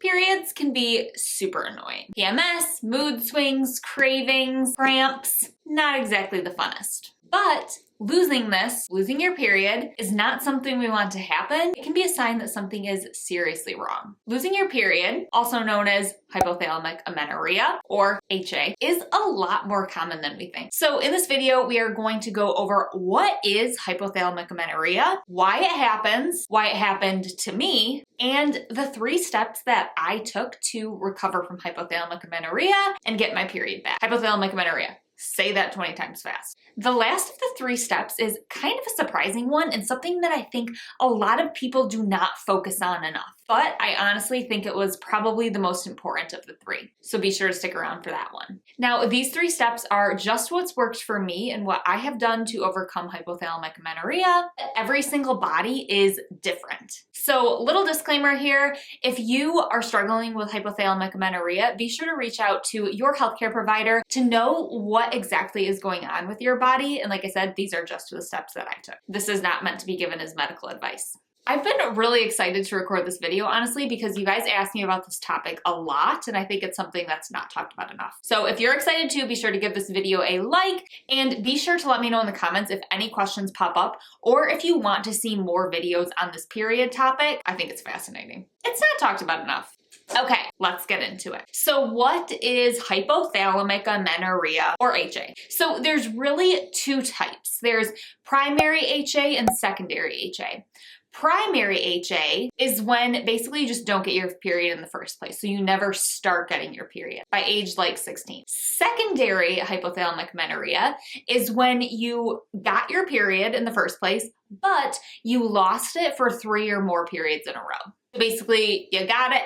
Periods can be super annoying. PMS, mood swings, cravings, cramps, not exactly the funnest. But losing your period is not something we want to happen. It can be a sign that something is seriously wrong. Losing your period, also known as hypothalamic amenorrhea or HA, is a lot more common than we think. So in this video, we are going to go over what is hypothalamic amenorrhea, why it happened to me, and the 3 steps that I took to recover from hypothalamic amenorrhea and get my period back. Hypothalamic amenorrhea. Say that 20 times fast. The last of the 3 steps is kind of a surprising one and something that I think a lot of people do not focus on enough. But I honestly think it was probably the most important of the 3. So be sure to stick around for that one. Now, these 3 steps are just what's worked for me and what I have done to overcome hypothalamic amenorrhea. Every single body is different. So little disclaimer here, if you are struggling with hypothalamic amenorrhea, be sure to reach out to your healthcare provider to know what exactly is going on with your body. And like I said, these are just the steps that I took. This is not meant to be given as medical advice. I've been really excited to record this video, honestly, because you guys asked me about this topic a lot, and I think it's something that's not talked about enough. So if you're excited too, be sure to give this video a like, and be sure to let me know in the comments if any questions pop up, or if you want to see more videos on this period topic. I think it's fascinating. It's not talked about enough. Okay, let's get into it. So what is hypothalamic amenorrhea or HA? So there's really 2 types. There's primary HA and secondary HA. Primary HA is when basically you just don't get your period in the first place. So you never start getting your period by age like 16. Secondary hypothalamic amenorrhea is when you got your period in the first place, but you lost it for 3 or more periods in a row. So basically you got it,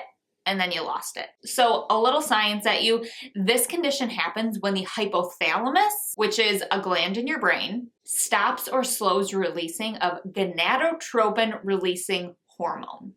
and then you lost it. So a little science at you. This condition happens when the hypothalamus, which is a gland in your brain, stops or slows releasing of gonadotropin releasing hormone.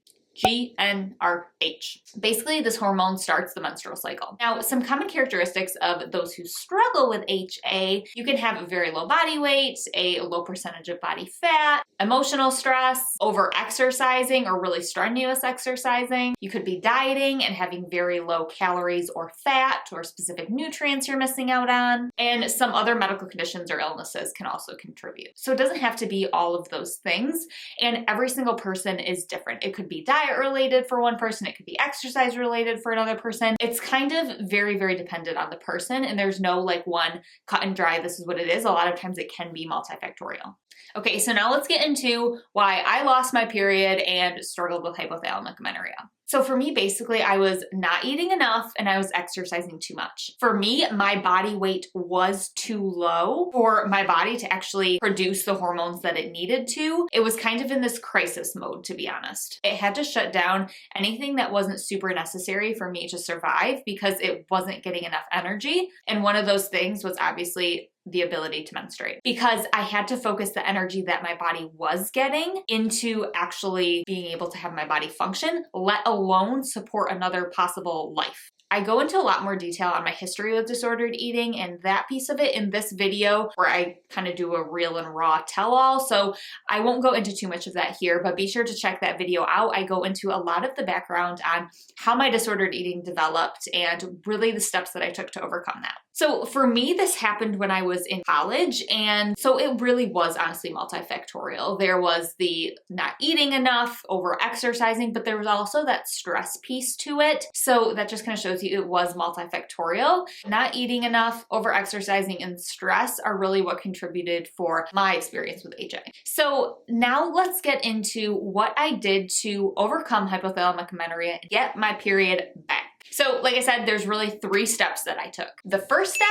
GnRH. Basically, this hormone starts the menstrual cycle. Now, some common characteristics of those who struggle with HA, you can have a very low body weight, a low percentage of body fat, emotional stress, over-exercising or really strenuous exercising. You could be dieting and having very low calories or fat or specific nutrients you're missing out on. And some other medical conditions or illnesses can also contribute. So it doesn't have to be all of those things. And every single person is different. It could be diet related for one person, it could be exercise related for another person. It's kind of very, very dependent on the person, and there's no like one cut and dry, this is what it is. A lot of times it can be multifactorial. Okay, so now let's get into why I lost my period and struggled with hypothalamic amenorrhea. So for me, basically, I was not eating enough and I was exercising too much. For me, my body weight was too low for my body to actually produce the hormones that it needed to. It was kind of in this crisis mode, to be honest. It had to shut down anything that wasn't super necessary for me to survive because it wasn't getting enough energy. And one of those things was obviously the ability to menstruate, because I had to focus the energy that my body was getting into actually being able to have my body function, let alone support another possible life. I go into a lot more detail on my history with disordered eating and that piece of it in this video where I kind of do a real and raw tell-all. So I won't go into too much of that here, but be sure to check that video out. I go into a lot of the background on how my disordered eating developed and really the steps that I took to overcome that. So for me, this happened when I was in college, and so it really was honestly multifactorial. There was the not eating enough, over exercising, but there was also that stress piece to it. So that just kind of shows you it was multifactorial. Not eating enough, over exercising, and stress are really what contributed for my experience with HA. So now let's get into what I did to overcome hypothalamic amenorrhea and get my period back. So like I said, there's really 3 steps that I took. The first step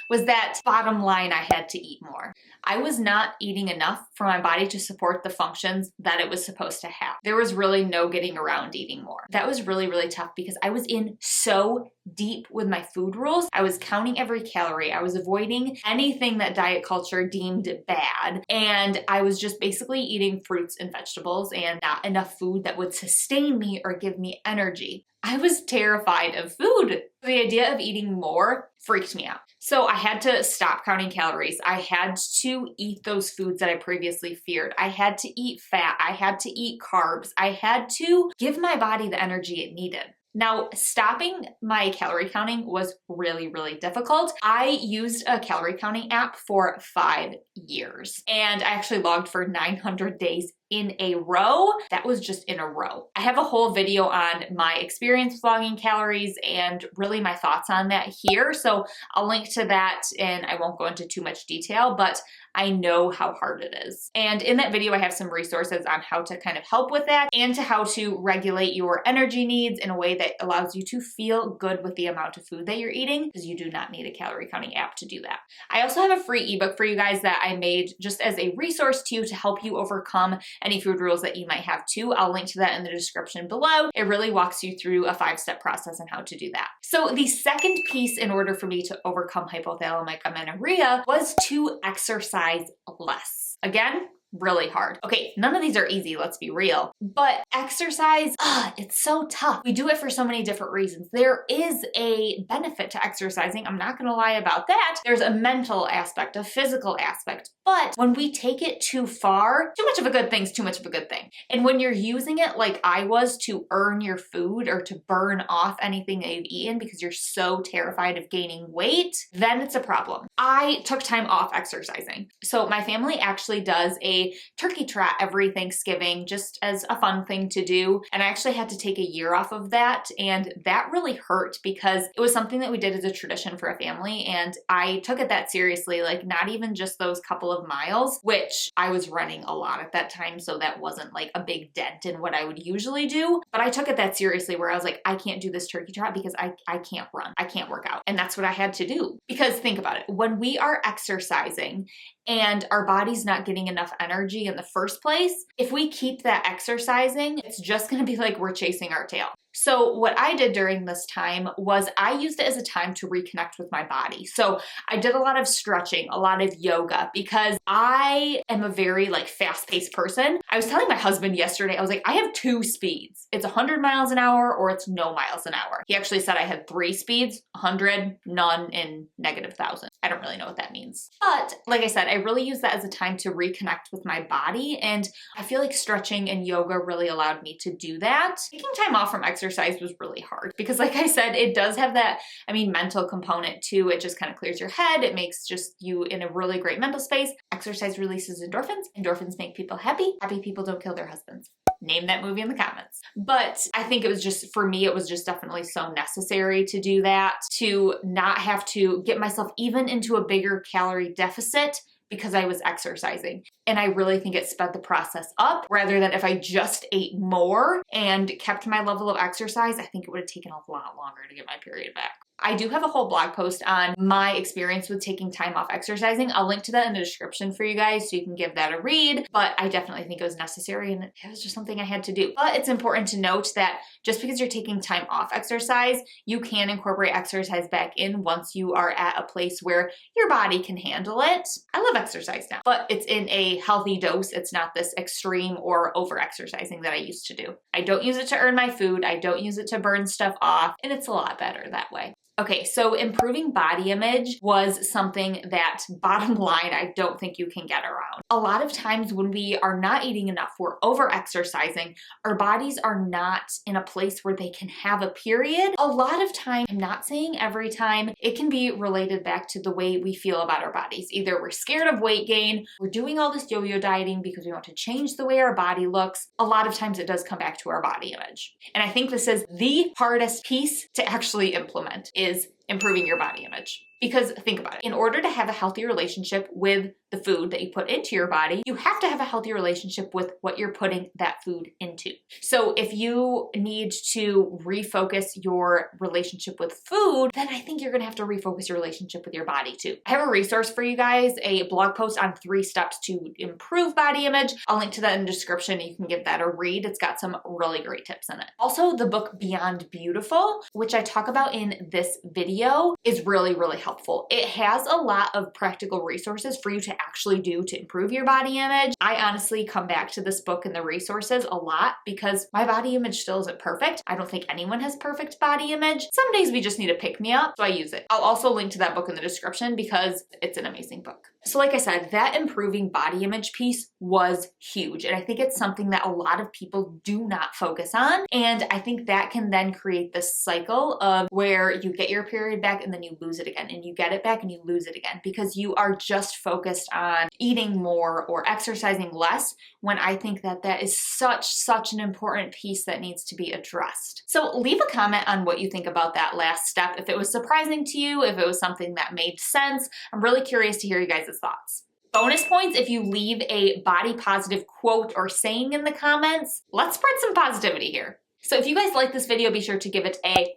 was that bottom line, I had to eat more. I was not eating enough for my body to support the functions that it was supposed to have. There was really no getting around eating more. That was really, really tough because I was in so deep with my food rules. I was counting every calorie. I was avoiding anything that diet culture deemed bad. And I was just basically eating fruits and vegetables and not enough food that would sustain me or give me energy. I was terrified of food. The idea of eating more freaked me out. So I had to stop counting calories. I had to eat those foods that I previously feared. I had to eat fat. I had to eat carbs. I had to give my body the energy it needed. Now, stopping my calorie counting was really, really difficult. I used a calorie counting app for 5 years, and I actually logged for 900 days in a row. That was just in a row. I have a whole video on my experience with logging calories and really my thoughts on that here. So I'll link to that, and I won't go into too much detail, but I know how hard it is. And in that video, I have some resources on how to kind of help with that and to how to regulate your energy needs in a way that allows you to feel good with the amount of food that you're eating, because you do not need a calorie counting app to do that. I also have a free ebook for you guys that I made just as a resource to you to help you overcome any food rules that you might have too. I'll link to that in the description below. It really walks you through a 5-step process on how to do that. So the second piece in order for me to overcome hypothalamic amenorrhea was to exercise less. Again, really hard. Okay, none of these are easy, let's be real. But exercise, it's so tough. We do it for so many different reasons. There is a benefit to exercising. I'm not gonna lie about that. There's a mental aspect, a physical aspect. But when we take it too far, too much of a good thing is too much of a good thing. And when you're using it like I was to earn your food or to burn off anything that you've eaten because you're so terrified of gaining weight, then it's a problem. I took time off exercising. So my family actually does a turkey trot every Thanksgiving just as a fun thing to do. And I actually had to take a year off of that. And that really hurt because it was something that we did as a tradition for a family. And I took it that seriously, like not even just those couple of miles, which I was running a lot at that time. So that wasn't like a big dent in what I would usually do. But I took it that seriously where I was like, I can't do this turkey trot because I can't run. I can't work out. And that's what I had to do. Because think about it. When we are exercising and our body's not getting enough energy in the first place, if we keep that exercising, it's just gonna be like we're chasing our tail. So what I did during this time was I used it as a time to reconnect with my body. So I did a lot of stretching, a lot of yoga, because I am a very like fast-paced person. I was telling my husband yesterday, I was like, I have 2 speeds. It's 100 miles an hour or it's no miles an hour. He actually said I had 3 speeds, 100, none, and -1,000. I don't really know what that means. But like I said, I really use that as a time to reconnect with my body. And I feel like stretching and yoga really allowed me to do that. Taking time off from exercise was really hard because like I said, it does have that, mental component too. It just kind of clears your head. It makes just you in a really great mental space. Exercise releases endorphins. Endorphins make people happy. Happy people don't kill their husbands. Name that movie in the comments. But I think it was just, for me, it was just definitely so necessary to do that, to not have to get myself even into a bigger calorie deficit because I was exercising. And I really think it sped the process up rather than if I just ate more and kept my level of exercise, I think it would have taken a lot longer to get my period back. I do have a whole blog post on my experience with taking time off exercising. I'll link to that in the description for you guys so you can give that a read, but I definitely think it was necessary and it was just something I had to do. But it's important to note that just because you're taking time off exercise, you can incorporate exercise back in once you are at a place where your body can handle it. I love exercise now, but it's in a healthy dose. It's not this extreme or over exercising that I used to do. I don't use it to earn my food. I don't use it to burn stuff off, and it's a lot better that way. Okay, so improving body image was something that, bottom line, I don't think you can get around. A lot of times when we are not eating enough, we're over-exercising, our bodies are not in a place where they can have a period. A lot of time, I'm not saying every time, it can be related back to the way we feel about our bodies. Either we're scared of weight gain, we're doing all this yo-yo dieting because we want to change the way our body looks. A lot of times it does come back to our body image. And I think this is the hardest piece to actually implement, is improving your body image. Because think about it, in order to have a healthy relationship with the food that you put into your body, you have to have a healthy relationship with what you're putting that food into. So if you need to refocus your relationship with food, then I think you're gonna have to refocus your relationship with your body too. I have a resource for you guys, a blog post on 3 steps to improve body image. I'll link to that in the description. You can give that a read. It's got some really great tips in it. Also, the book Beyond Beautiful, which I talk about in this video, is really, really helpful. helpful. It has a lot of practical resources for you to actually do to improve your body image. I honestly come back to this book and the resources a lot because my body image still isn't perfect. I don't think anyone has perfect body image. Some days we just need a pick-me-up, so I use it. I'll also link to that book in the description because it's an amazing book. So like I said, that improving body image piece was huge. And I think it's something that a lot of people do not focus on. And I think that can then create this cycle of where you get your period back and then you lose it again, and you get it back and you lose it again, because you are just focused on eating more or exercising less, when I think that that is such an important piece that needs to be addressed. So leave a comment on what you think about that last step. If it was surprising to you, if it was something that made sense, I'm really curious to hear you guys' thoughts. Bonus points if you leave a body positive quote or saying in the comments. Let's spread some positivity here. So if you guys like this video, be sure to give it a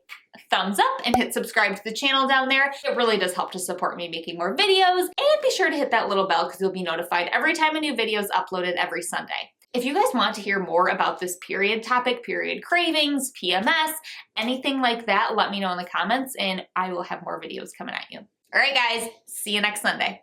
thumbs up and hit subscribe to the channel down there. It really does help to support me making more videos, and be sure to hit that little bell because you'll be notified every time a new video is uploaded every Sunday. If you guys want to hear more about this period topic, period cravings, PMS, anything like that, let me know in the comments and I will have more videos coming at you. All right, guys, see you next Sunday.